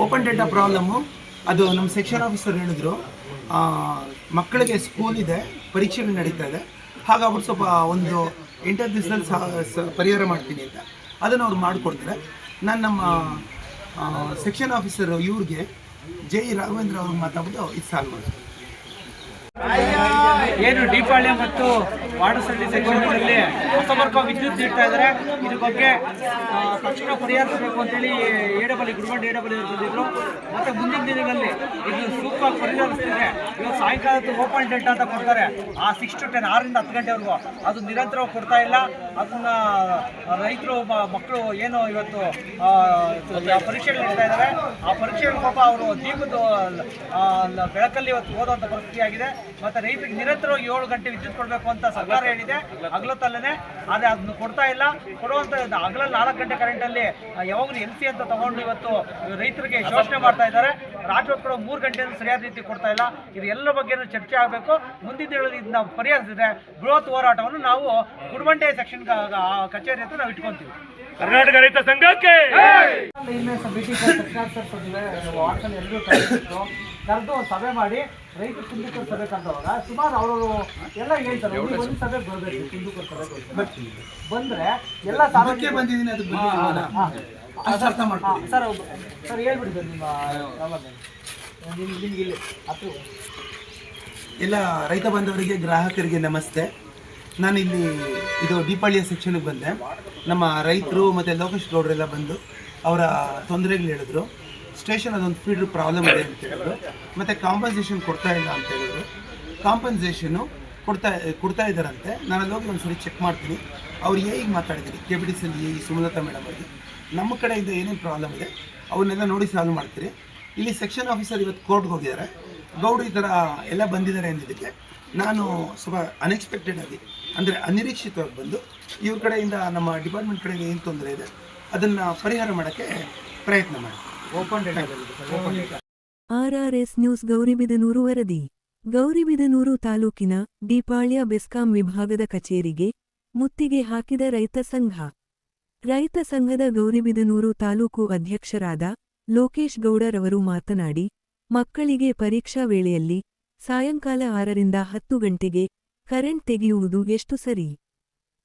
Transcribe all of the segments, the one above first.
Open data problem ಅದು ನಮ್ಮ section officer ಹೇಳಿದ್ರು. ಮಕ್ಕಳಿಗೆ ಸ್ಕೂಲ್ ಇದೆ, ಪರೀಕ್ಷೆಗಳು ನಡೀತಾ ಇದೆ, ಹಾಗಾಗಿ ಸ್ವಲ್ಪ ಒಂದು 8 ದಿವಸದಲ್ಲಿ ಪರಿಹಾರ ಮಾಡ್ತೀನಿ ಅಂತ ಅದನ್ನು ಅವ್ರು ಮಾಡಿಕೊಡ್ತಾರೆ. ನಾನು ನಮ್ಮ ಸೆಕ್ಷನ್ ಆಫೀಸರ್ ಇವ್ರಿಗೆ ಜೈ ರಾಘವೇಂದ್ರ ಅವ್ರಿಗೆ ಮಾತಾಡ್ಬಿಟ್ಟು ಇದು ಸಾಲ್ವ್ ಮಾಡ್ತೀನಿ. ಏನು ಡಿಪಾಳ್ಯ ಮತ್ತು ವಾಡಸಳ್ಳಿ ಸೆಕ್ಷನ್ಗಳಲ್ಲಿ ಹೊಸಬರ್ಕ ವಿದ್ಯುತ್ ನೀಡ್ತಾ ಇದ್ದಾರೆ. ಇದ್ರ ಬಗ್ಗೆ ತಕ್ಷಣ ಪರಿಹರಿಸಬೇಕು ಅಂತೇಳಿ ಗುರುಬಂಡೆ ಎಡಬಲಿ ಇರ್ತಿದ್ರು. ಮತ್ತು ಮುಂದಿನ ದಿನಗಳಲ್ಲಿ ಇದು ಸೂಕ್ತವಾಗಿ ಪರಿಹರಿಸ್ತಿದೆ. ಇವತ್ತು ಸಾಯಂಕಾಲದ ಓಪನ್ ಡೇಟ್ ಅಂತ ಕೊಡ್ತಾರೆ, ಆ 6 to 10 6ರಿಂದ 10 ಗಂಟೆವರೆಗೂ ಅದು ನಿರಂತರವಾಗಿ ಕೊಡ್ತಾ ಇಲ್ಲ. ಅದನ್ನು ರೈತರು ಮಕ್ಕಳು ಏನು ಇವತ್ತು ಪರೀಕ್ಷೆಗಳು ನೀಡ್ತಾ ಇದ್ದಾರೆ, ಆ ಪರೀಕ್ಷೆಗಳ ಪಾಪ ಅವರು ದೀಪದ ಬೆಳಕಲ್ಲಿ ಇವತ್ತು ಓದುವಂಥ ಪರಿಸ್ಥಿತಿ ಆಗಿದೆ. ಮತ್ತು ರೈತರಿಗೆ ನಿರಂತರವಾಗಿ 7 ಗಂಟೆ ವಿದ್ಯುತ್ ಕೊಡಬೇಕು ಅಂತ ಸರ್ಕಾರ ಹೇಳಿದೆ ಹಗಲೊತ್ತಲ್ಲೇ, ಆದರೆ ಅದನ್ನು ಕೊಡ್ತಾ ಇಲ್ಲ. ಕೊಡುವಂಥ ಹಗಲಲ್ಲಿ 4 ಗಂಟೆ ಕರೆಂಟಲ್ಲಿ ಯಾವಾಗಲೂ LC ಅಂತ ತಗೊಂಡು ಇವತ್ತು ರೈತರಿಗೆ ಶೋಷಣೆ ಮಾಡ್ತಾ ಇದ್ದಾರೆ. ರಾಜ್ಯದ ಕೂಡ 3 ಗಂಟೆಯಲ್ಲಿ ಸರಿಯಾದ ರೀತಿ ಕೊಡ್ತಾ ಇಲ್ಲ. ಇದು ಎಲ್ಲ ಬಗ್ಗೆ ಚರ್ಚೆ ಆಗಬೇಕು. ಮುಂದಿನ ದಿನಗಳಲ್ಲಿ ಇದನ್ನ ಪರಿಹರಿಸಿದ್ರೆ ಬೃಹತ್ ಹೋರಾಟವನ್ನು ನಾವು ಗುಡಿಬಂಡೆ ಸೆಕ್ಷನ್ ಕಚೇರಿ ಹತ್ರ ನಾವು ಇಟ್ಕೊಂತೀವಿ. ಕರ್ನಾಟಕ ರೈತ ಸಂಘಕ್ಕೆ ಎಲ್ಲರೂ ಕರೆದು ಒಂದು ಸಭೆ ಮಾಡಿ ರೈತರು ಕುಂದುಕೊರ ಸಭೆ ಕರೆದವಾಗ ಸುಮಾರು ಅವರು ಎಲ್ಲ ಹೇಳ್ತಾರೆ, ಒಂದು ಸಭೆ ಬರಬೇಕು, ಕುಂದುಕೊರ ಸಭೆ ಬಂದರೆ ಎಲ್ಲ ಸಾಧನೆ ಬಂದಿದ್ದೀನಿ. ಅದು ಅರ್ಥ ಮಾಡ್ತೀನಿ ಸರ್ ಹೇಳ್ಬಿಡಿ ಸರ್ ನಿಮ್ಗೆ ಇಲ್ಲಿ ಎಲ್ಲ ರೈತ ಬಾಂಧವರಿಗೆ ಗ್ರಾಹಕರಿಗೆ ನಮಸ್ತೆ. ನಾನಿಲ್ಲಿ ಇದು ದೀಪಾವಳಿಯ ಸೆಕ್ಷನ್ಗೆ ಬಂದೆ. ನಮ್ಮ ರೈತರು ಮತ್ತು ಲೋಕೇಶ್ ಗೌಡರೆಲ್ಲ ಬಂದು ಅವರ ತೊಂದರೆಗಳು ಹೇಳಿದ್ರು. ಸ್ಟೇಷನ್ ಅದೊಂದು ಫೀಡ್ರ್ ಪ್ರಾಬ್ಲಮ್ ಇದೆ ಅಂತ ಹೇಳಿದ್ರು. ಮತ್ತು ಕಾಂಪನ್ಸೇಷನ್ ಕೊಡ್ತಾ ಇಲ್ಲ ಅಂತ ಹೇಳಿದ್ರು. ಕಾಂಪನ್ಸೇಷನ್ನು ಕೊಡ್ತಾ ಇದ್ದಾರಂತೆ. ನಾನು ಅಲ್ಲಿ ಹೋಗಿ ಒಂದು ಸರಿ ಚೆಕ್ ಮಾಡ್ತೀನಿ. ಅವ್ರು ಹೇಗೆ ಮಾತಾಡಿದ್ದೀನಿ KBTCಯಲ್ಲಿ ಸುಮಲತಾ ಮೇಡಮ್ ಅವರಿಗೆ ನಮ್ಮ ಕಡೆಯಿಂದ ಏನೇನು ಪ್ರಾಬ್ಲಮ್ ಇದೆ ಅವನ್ನೆಲ್ಲ ನೋಡಿ ಸಾಲ್ವ್ ಮಾಡ್ತೀರಿ. ಇಲ್ಲಿ ಸೆಕ್ಷನ್ ಆಫೀಸರ್ ಇವತ್ತು ಕೋರ್ಟ್ಗೆ ಹೋಗಿದ್ದಾರೆ. ಗೌಡ್ರು ಈ ಥರ ಎಲ್ಲ ಬಂದಿದ್ದಾರೆ ಅಂದಿದ್ದಕ್ಕೆ ನಾನು ಸ್ವಲ್ಪ ಅನ್ಎಕ್ಸ್ಪೆಕ್ಟೆಡ್ ಆಗಿ ಅಂದರೆ ಅನಿರೀಕ್ಷಿತವಾಗಿ ಬಂದು ಇವ್ರ ಕಡೆಯಿಂದ ನಮ್ಮ ಡಿಪಾರ್ಟ್ಮೆಂಟ್ ಕಡೆಗೆ ಏನು ತೊಂದರೆ ಇದೆ ಅದನ್ನು ಪರಿಹಾರ ಮಾಡೋಕ್ಕೆ ಪ್ರಯತ್ನ ಮಾಡಿ. RRS ನ್ಯೂಸ್ ಗೌರಿಬಿದನೂರು ವರದಿ. ಗೌರಿಬಿದನೂರು ತಾಲೂಕಿನ ದೀಪಾಳ್ಯ ಬೆಸ್ಕಾಂ ವಿಭಾಗದ ಕಚೇರಿಗೆ ಮುತ್ತಿಗೆ ಹಾಕಿದ ರೈತ ಸಂಘ. ರೈತ ಸಂಘದ ಗೌರಿಬಿದನೂರು ತಾಲೂಕು ಅಧ್ಯಕ್ಷರಾದ ಲೋಕೇಶ್ ಗೌಡರವರು ಮಾತನಾಡಿ, ಮಕ್ಕಳಿಗೆ ಪರೀಕ್ಷಾ ವೇಳೆಯಲ್ಲಿ ಸಾಯಂಕಾಲ 6ರಿಂದ 10 ಗಂಟೆಗೆ ಕರೆಂಟ್ ತೆಗೆಯುವುದು ಎಷ್ಟು ಸರಿ?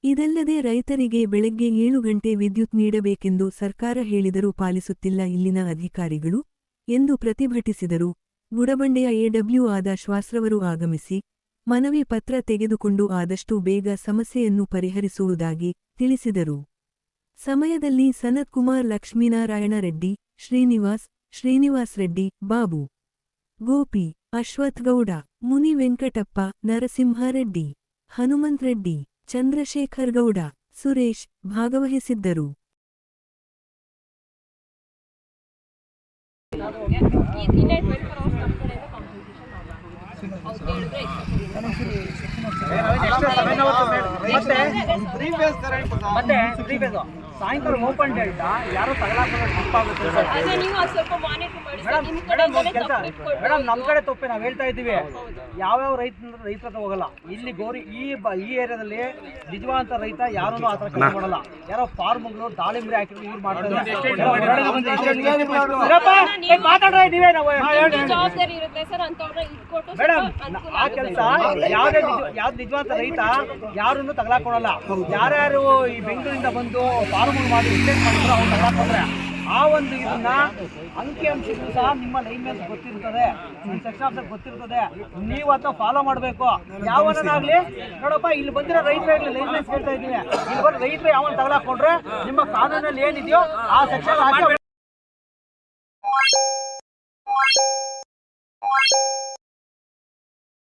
ಇದಲ್ಲದೆ ರೈತರಿಗೆ ಬೆಳಗ್ಗೆ 7 ಗಂಟೆ ವಿದ್ಯುತ್ ನೀಡಬೇಕೆಂದು ಸರ್ಕಾರ ಹೇಳಿದರೂ ಪಾಲಿಸುತ್ತಿಲ್ಲ ಇಲ್ಲಿನ ಅಧಿಕಾರಿಗಳು ಎಂದು ಪ್ರತಿಭಟಿಸಿದರು. ಗುಡಬಂಡೆಯ AW ಆದ ಶ್ವಾಸ್ರವರು ಆಗಮಿಸಿ ಮನವಿ ಪತ್ರ ತೆಗೆದುಕೊಂಡು ಆದಷ್ಟು ಬೇಗ ಸಮಸ್ಯೆಯನ್ನು ಪರಿಹರಿಸುವುದಾಗಿ ತಿಳಿಸಿದರು. ಸಮಯದಲ್ಲಿ ಸನತ್ ಕುಮಾರ್, ಲಕ್ಷ್ಮೀನಾರಾಯಣ ರೆಡ್ಡಿ, ಶ್ರೀನಿವಾಸ್ ರೆಡ್ಡಿ, ಬಾಬು, ಗೋಪಿ, ಅಶ್ವಥ್ ಗೌಡ, ಮುನಿ ವೆಂಕಟಪ್ಪ, ನರಸಿಂಹಾರೆಡ್ಡಿ, ಹನುಮಂತ್ ರೆಡ್ಡಿ, ಚಂದ್ರಶೇಖರ್ ಗೌಡ, ಸುರೇಶ್ ಭಾಗವಹಿಸಿದ್ದರು. ಸಾಯಂಕಾಲ ಓಪನ್ ಡೇಟ್ ಯಾರು ಮೇಡಮ್ ನಮ್ಮ ಕಡೆ ತಪ್ಪೆ ನಾವು ಹೇಳ್ತಾ ಇದ್ದೀವಿ. ಯಾವ್ಯಾವ ರೈತರ ಹತ್ರ ಹೋಗಲ್ಲ. ಇಲ್ಲಿ ಗೌರಿ ಈ ಏರಿಯಾದಲ್ಲಿ ನಿಜವಾದಂತ ರೈತ ಯಾರೂ ಆ ಥರ ಕೆಲಸ ಮಾಡಲ್ಲ. ಯಾರೋ ಫಾರ್ಮ್ಗಳು ದಾಳಿಂಬೆ ಹಾಕಿದ್ರು ಇವ್ರು ಮಾಡ್ತಾರೆ. ಮೇಡಮ್ ಆ ಕೆಲಸ ಯಾವ್ದು ನಿಜವಾದ ರೈತ ಯಾರನ್ನು ತಗಲಾಕೊಡಲ್ಲ. ಯಾರ್ಯಾರು ಈ ಬೆಂಗಳೂರಿಂದ ಬಂದು ಫಾರ್ಮ್ಗಳು ಮಾಡಿ ಇನ್ವೆಸ್ಟ್ ಮಾಡಿದ್ರು ಅವ್ರು ತಗಲಾಕೊಂಡ್ರೆ ಆ ಒಂದು ಇದನ್ನ ಅಂಕಿ ಅಂಶಗಳು ಸಹ ನಿಮ್ಮ ಲೈನ್ ಮೇಲೆ ಗೊತ್ತಿರ್ತದೆ, ನಿಮ್ಮ ಸೆಕ್ಷನ್ ಆಫೀಸರ್ ಗೊತ್ತಿರ್ತದೆ. ನೀವು ಅಥವಾ ಫಾಲೋ ಮಾಡಬೇಕು. ಯಾವನಾಗ್ಲಿ ನೋಡಪ್ಪ, ಇಲ್ಲಿ ಬಂದಿರೋ ರೈತರಾಗ್ಲಿ ಲೈನ್ ಮೇಲೆ ಹೇಳ್ತಾ ಇದ್ದೀವಿ, ಇಲ್ಲಿ ಬಂದು ರೈತರು ಯಾವನ್ನ ತಗಲಾಕೊಂಡ್ರೆ ನಿಮ್ಮ ಕಾನೂನಲ್ಲಿ ಏನಿದೆಯೋ ಆ ಸೆಕ್ಷನ್ ಹಾಕಿ